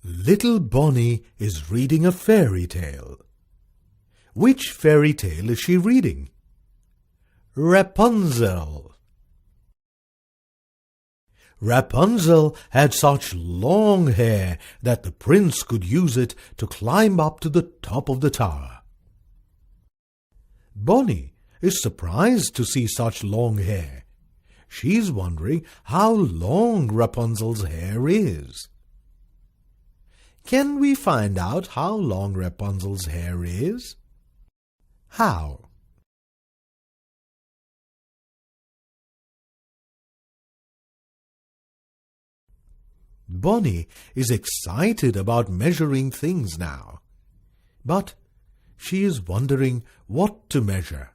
Little Bonnie is reading a fairy tale. Which fairy tale is she reading? Rapunzel. Rapunzel had such long hair that the prince could use it to climb up to the top of the tower. Bonnie is surprised to see such long hair. She's wondering how long Rapunzel's hair is. Can we find out how long Rapunzel's hair is? How? Bonnie is excited about measuring things now, but she is wondering what to measure.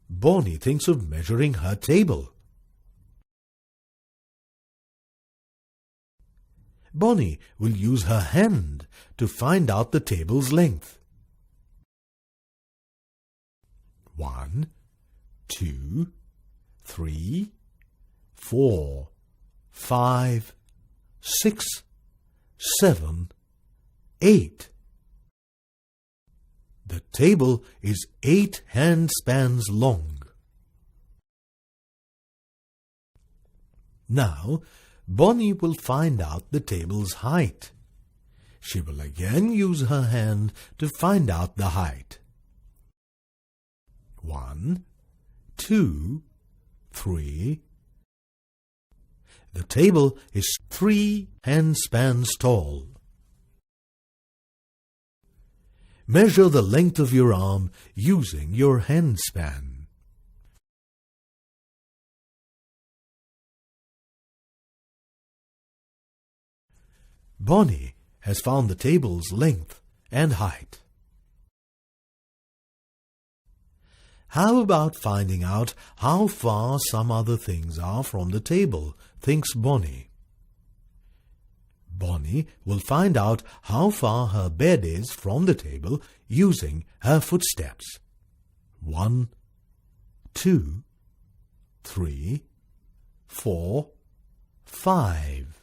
Bonnie thinks of measuring her table. Bonnie will use her hand to find out the table's length. 1, 2, 3, 4, 5, 6, 7, 8. The table is 8 handspans long. Now, Bonnie will find out the table's height. She will again use her hand to find out the height. 1, 2, 3. The table is 3 handspans tall. Measure the length of your arm using your handspan. Bonnie has found the table's length and height. How about finding out how far some other things are from the table, thinks Bonnie. Bonnie will find out how far her bed is from the table using her footsteps. 1, 2, 3, 4, 5.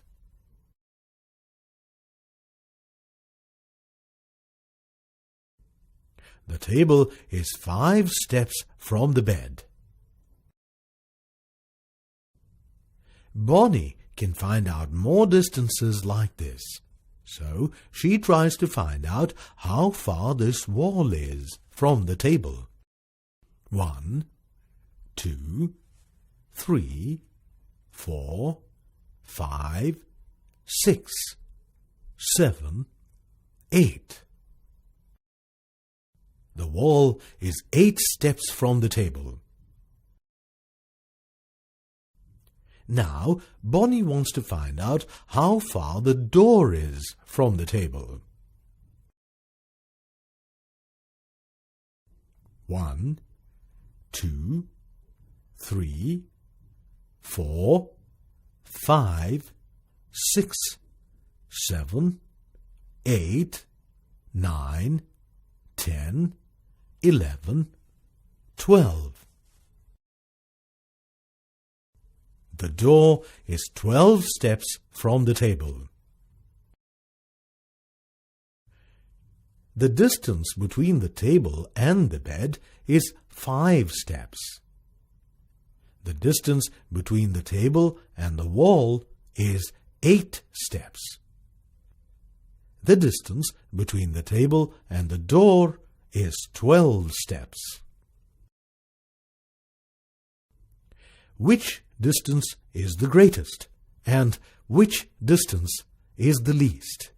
The table is 5 steps from the bed. Bonnie can find out more distances like this, so she tries to find out how far this wall is from the table. 1, 2, 3, 4, 5, 6, 7, 8. The wall is 8 steps from the table. Now, Bonnie wants to find out how far the door is from the table. 1, 2, 3, 4, 5, 6, 7, 8, 9, 10, 11, 12. The door is 12 steps from the table. The distance between the table and the bed is 5 steps. The distance between the table and the wall is 8 steps. The distance between the table and the door is 12 steps. Which distance is the greatest, and which distance is the least?